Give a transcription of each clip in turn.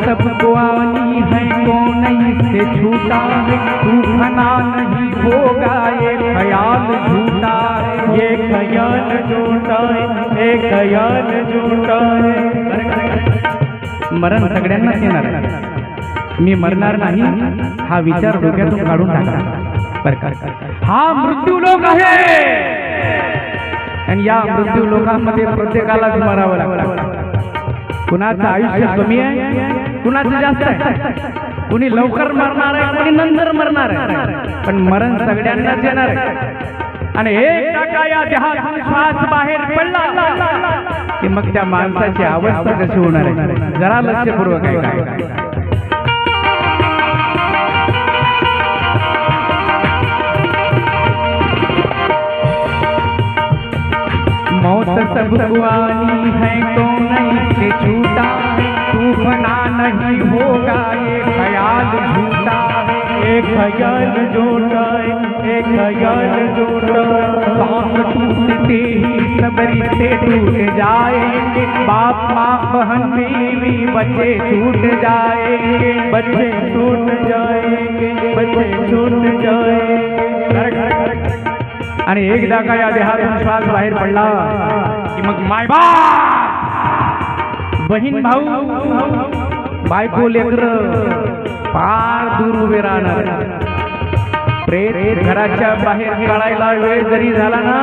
सबको आनी है, कौन इससे छूटा है, तू फना नहीं होगा ये ख्याल झूठा है, ये ख्याल झूठा है, ये ख्याल झूठा है। मरण सगळ्यांनाच येणार आहे, मी मरणार नाही हा विचार डोक्यातून काढून टाका बरं का। हा मृत्यू लोक आहे आणि या मृत्यू लोकांमध्ये प्रत्येकालाच मरावं लागतं। कुणाचं आयुष्य कमी आहे, कुणाचं जास्त आहे, कुणी लवकर मरणार आहे, कुणी नंतर मरणार आहे, पण मरण सगळ्यांनाच येणार आहे। आणि एक टाका या देहातून श्वास बाहेर पडला की मग त्या माणसाची अवस्था कशी होणार आहे, जरा लक्षपूर्वक आहे। मौत सबको आनी है, कौन इससे छूटा है, तू फना नहीं होगा ये ख्याल झूठा है, एक ख्याल झूठा है, एक ख्याल झूठा है। सांस टूटते ही सब रिश्ते टूट जाएंगे, बाप माँ बहन बीवी बच्चे छूट जाएंगे, बच्चे छूट जाएंगे, बच्चे छूट जाएंगे। आणि एकदा का या देहातून श्वास बाहेर पडला की मग मायबाप, बहीण भाऊ, बायको लेकर फार दूर उभे राहणार। प्रेत घराच्या बाहेर काढायला वेळ जरी झाला ना,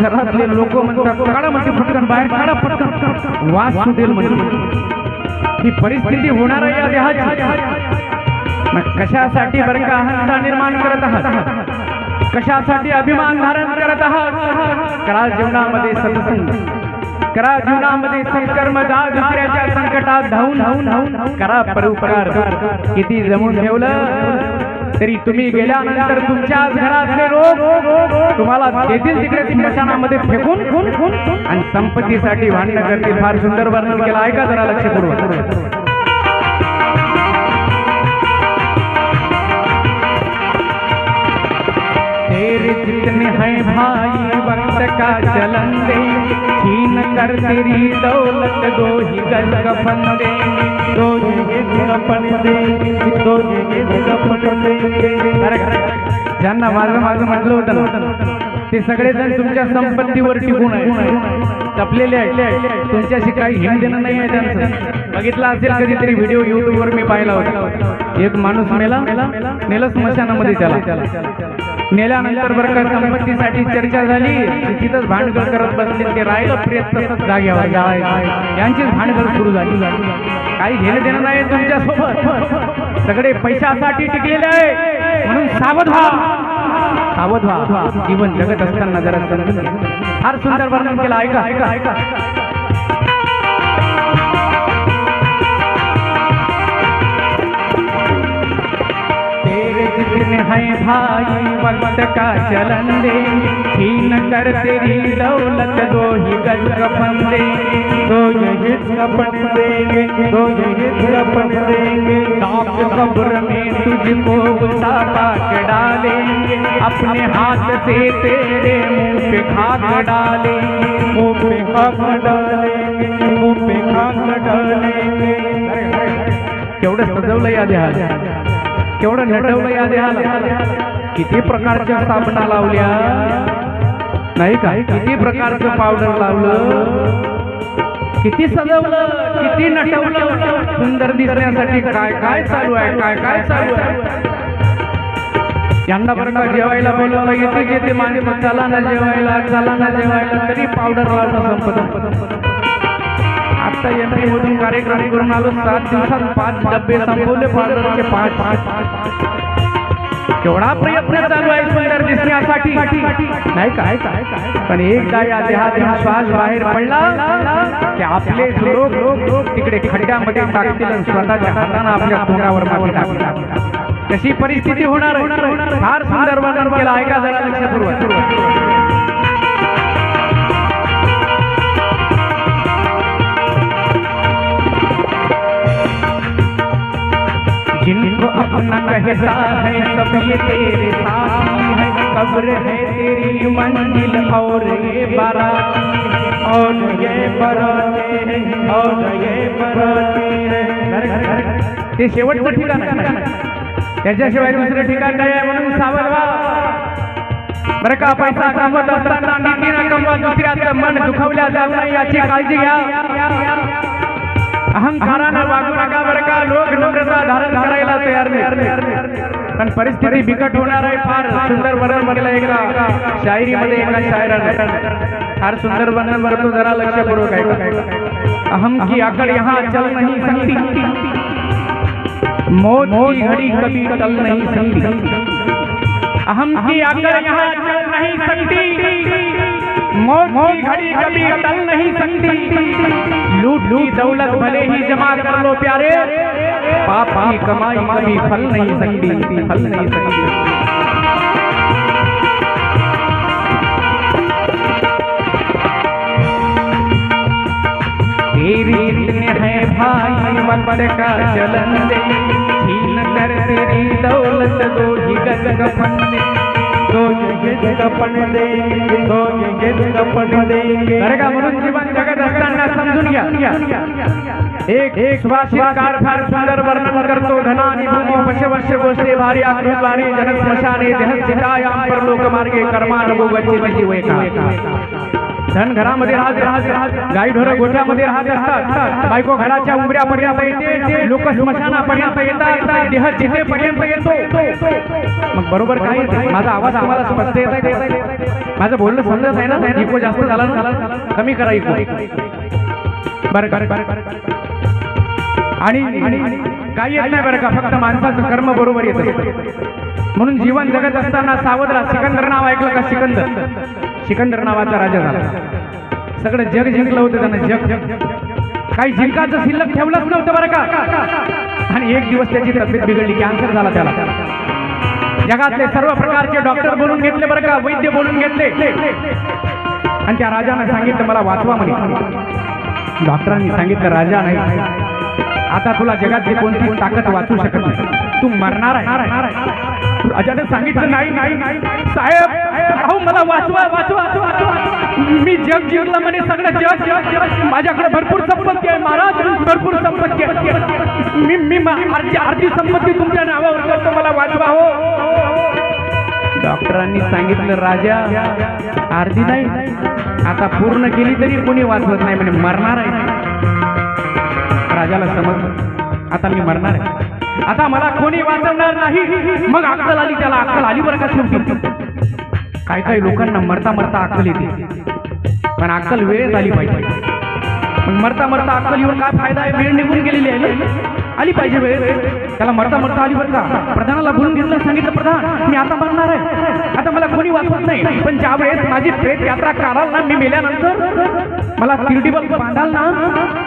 घरातले लोक म्हणतात काढा, म्हणजे फटकन बाहेर काढा, पटकन वास सुटेल म्हणजे। ही परिस्थिती होणार आहे या देहाची। मग कशासाठी बरं का अहंता निर्माण करत आहात, कशासाठी अभिमान धारण करत आहात? करा जीवनामध्ये सत्संग, करा जीवनामध्ये सत्कर्म, जा दुसऱ्याच्या संकटात धावून करा परोपकार। किती जमून ठेवलं तरी तुम्ही गेल्यानंतर तुमच्याच घरातले लोक तुम्हाला देतील तिकडे स्मशानामध्ये फेकून आणि संपत्तीसाठी भांडण करतील। फार सुंदर वर्णन केलं, ऐका जरा लक्षपूर्वक। तेरे जितने हैं भाई वक्त का चलन दे, छीन कर तेरी दौलत दो ही गज कफन देंगे, दो ही कफन देंगे, दो ही कफन देंगे। ज्यांना माझं म्हटलं होतं ते सगळेजण तुमच्या संपत्तीवर टिकून आहे, टपलेले आहेत, तुमच्याशी काही घेणं देणं नाही आहे त्यांचं। बघितला असेल कधीतरी व्हिडिओ युट्यूबवर मी पाहिला होता, एक माणूस नेलं स्मशानामध्ये, त्याला नेल्यानंतर बरं का संपत्तीसाठी चर्चा झाली, तिथंच भांडगळ करत बसले, ते राहिलं प्रेत तसंच जाग्यावर यांचीच भांडगळ सुरू झाली। काही घेणं देणं नाही तुमच्या सोबत, सगळे पैशासाठी टिकलेले आहे, म्हणून सावध व्हा। जीवन जगत असताना जरा समजून। फार सुंदर वर्णन केलं, ऐका। जितने हैं भाई वक्त का चलन दे, छीन कर तेरी दौलत दो ही गज कफन देंगे, दो ही कफन देंगे, दो ही कफन देंगे। सांप कब्र में तुझको उतारा के डालेंगे, अपने हाथ से तेरे मुंह पे खाक डालेंगे, मुंह पे खाक डालेंगे, मुंह पे खाक डालेंगे। केवढं सजवलं या देहाला, केवढं नटवलं या देहाला, किती प्रकारच्या साबणा लावल्या नाही का, किती प्रकारचं पावडर लावलं, किती सजवलं, किती नटवलं, सुंदर दिसण्यासाठी काय काय चालू आहे, काय चालू आहे। यांना बरं का जेवायला बोलवलं, येते माणसं चला ना जेवायला, तरी पावडर लावणं संपत। आता एंट्री मधून कार्यक्रम करून आलो, 7 दिवसात 5 डब्बे संपवले पावडरचे, 5। केवढा प्रयत्न चालू आहे सुंदर दिसण्यासाठी नाही का। पण एकदा या देहातून श्वास बाहेर पडला की आपले लोक तिकडे खड्ड्यामध्ये टाकतील आणि स्वतःच्या हाताने आपल्या तोंडावर माती टाकतील। कशी परिस्थिती होणार? फार सुंदर वर्णन केलं, ऐका जरा लक्षपूर्वक। जिनको अपना कहता है सब ये तेरे साथी है, कब्र है तेरी मंजिल और ये बाराती, और ये बराती है, और ये बराती है। ते शेवटचं ठिकाण आहे, त्याच्याशिवाय दुसरं ठिकाण नाही आहे. म्हणून सावध व्हा बरं का. पैसा कमवत असताना नीतीनं कमवा, दुसऱ्याचं मन दुखावल्या जाऊ नये याची काळजी घ्या. अहंकारानं वागू नका बरं का. लोक नम्रता धारण करायला तयार नाही, पण परिस्थिती बिकट होणार आहे. फार सुंदर वर्णन म्हणलं एकदा शायरीमध्ये एका शायराने, फार सुंदर वर्णन म्हणतो, जरा लक्षपूर्वक ऐका. अहम की आकड़ यहाँ चल नहीं सकती, मौत की घड़ी कभी टल नहीं सकती. अहम की आकड़ यहाँ चल नहीं सकती, मौत की घड़ी कभी टल नहीं सकती. लूट की दौलत भले ही जमा कर लो प्यारे, पाप की कमाई कभी फल नहीं सकती, फल नहीं सकती. तेरी जितने हैं भाई वक्त का चलन दे, छीन कर तेरी दौलत दो ही गज कफन दे, दो ये कपन देंगे, दो ये कपन देंगे. अरे का म्हणून जीवन जगत असताना समजून घ्या. एक सुभाषितकार फार सुंदर वर्णन करतो. धनानी भूमी पशवश्य गोष्टी भारी आकृतवारी जन स्मशाने देहस्थितायाम परलोक मार्गे कर्मानुभव गच्छति जीवका. धन घरामध्ये राहत, गाई ढोरं गोठ्यामध्ये राहत असतात, बायको घराच्या उंबऱ्यापर्यंत येते, लोक स्मशानापर्यंत येतात, देह जिथेपर्यंत येतो. मग बरोबर काय? माझा आवाज तुम्हाला स्पष्ट येत आहे? माझं बोलणं समजत आहे ना? इको जास्त झाला ना? कमी करा इको. बरं. आणि काही येत नाही बरं का, फक्त माणसाचं कर्म बरोबर येत असतं. म्हणून जीवन जगत असताना सावध राहा. सिकंदर नाव ऐकलं का? सिकंदर नावाचा राजा झाला. सगळं जग जिंकलं होतं त्यानं. जग काही जिंकायचं शिल्लक ठेवलंच नव्हतं बरं का. आणि एक दिवस त्याची तब्येत बिघडली, कॅन्सर झाला त्याला. जगातले सर्व प्रकारचे डॉक्टर बोलून घेतले बरं का, वैद्य बोलून घेतले, आणि त्या राजाने सांगितलं मला वाचवा म्हणे. डॉक्टरांनी सांगितलं राजा नाही, आता तुला जगातली कोणती ताकद वाचू शकत नाही, तू मरणार आहे. राजाने सांगितलं नाही साहेब, अहो मला वाचवा. मी जग जिंकलं म्हणे, सगळं जग. माझ्याकडे भरपूर संपत्ती आहे महाराज, भरपूर संपत्ती आहे. मी अर्धी संपत्ती तुमच्या नावावर करतो, मला वाचवा हो. डॉक्टरांनी सांगितलं राजा अर्धी नाही, आता पूर्ण केली तरी कोणी वाचवत नाही म्हणे, मरणार आहे. राजाला समजलं आता मी मरणार आहे, आता मला कोणी वाचवणार नाही. मग अक्कल आली त्याला, अक्कल आली बरं का शेवटी. काही लोकांना मरता मरता अक्कल येते, पण अक्कल वेळेत आली पाहिजे. मग मरता अक्कल येऊन काय फायदा आहे? वेळ निघून गेलेली आहे, आली पाहिजे वेळ. त्याला मरता आली बरं का. प्रधानाला बोलून घेतलं, सांगितलं प्रधान मी आता मरणार आहे, आता मला कोणी वाचवत नाही, पण ज्या वेळेस माझी प्रेत यात्रा कराल ना, मी मेल्यानंतर मला तिरडीबल बांधाल ना,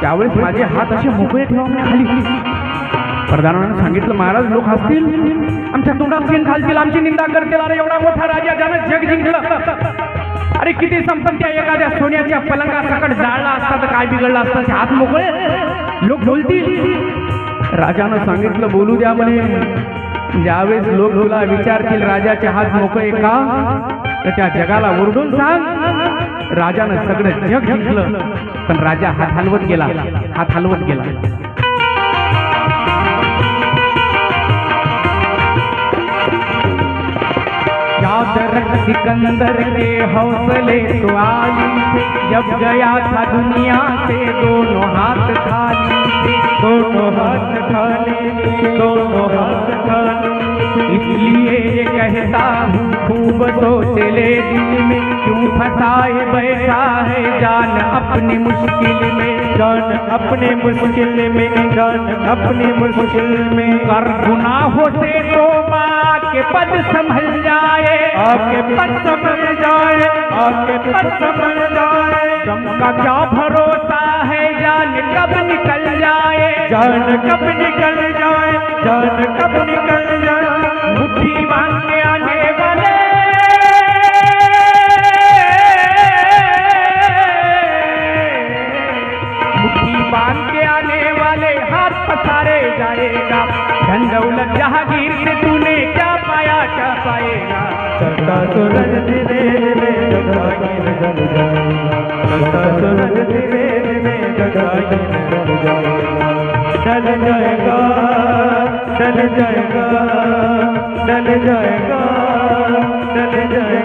त्यावेळेस माझे हात असे मोकळे ठेवा खाली. प्रधानानं सांगितलं महाराज लोक हसतील, आमच्या तोंडात शेण घालतील, आमची निंदा करतील. अरे एवढा मोठा राजा ज्यानं जग जिंकलं, अरे किती संपत्ती आहे, एखाद्या सोन्याच्या पलंगासकट जाळला असता तर काय बिघडलं असतं? हात मोकळे, लोक बोलतील. राजानं सांगितलं बोलू द्या म्हणे. ज्यावेळेस लोक तुला विचारतील राजाचे हात मोकळे का, तर त्या जगाला ओरडून सांग राजानं सगळं जग जिंकलं, पण राजा हात हलवत गेला. याद रख सिकंदर के हौसले तो आली थे, जब गया था दुनिया से दोनों हाथ खाली थे, दोनों हाथ खाली. इसलिए ये कहता हूँ खूब सोच ले दिल में, क्यों फंसाए बैठा है जान अपनी मुश्किल में, जान अपने मुश्किल में. कर गुनाहों से तौबा के पद संभल जाए, आपके पद संभल जाए. चमका क्या भरोसा है जान कब निकल जाए, मुट्ठी बांध के आने वाले, हाथ पसारे जाएगा. धन दौलत जहांगीर से तूने क्या पाया, क्या पाएगा. चलता सूरज धीरे धीरे जगागीर जल जाएगा, चलता सूरज धीरे धीरे जगागीर जल जाएगा. जाएगा, डल जाएगा, डल जाएगा।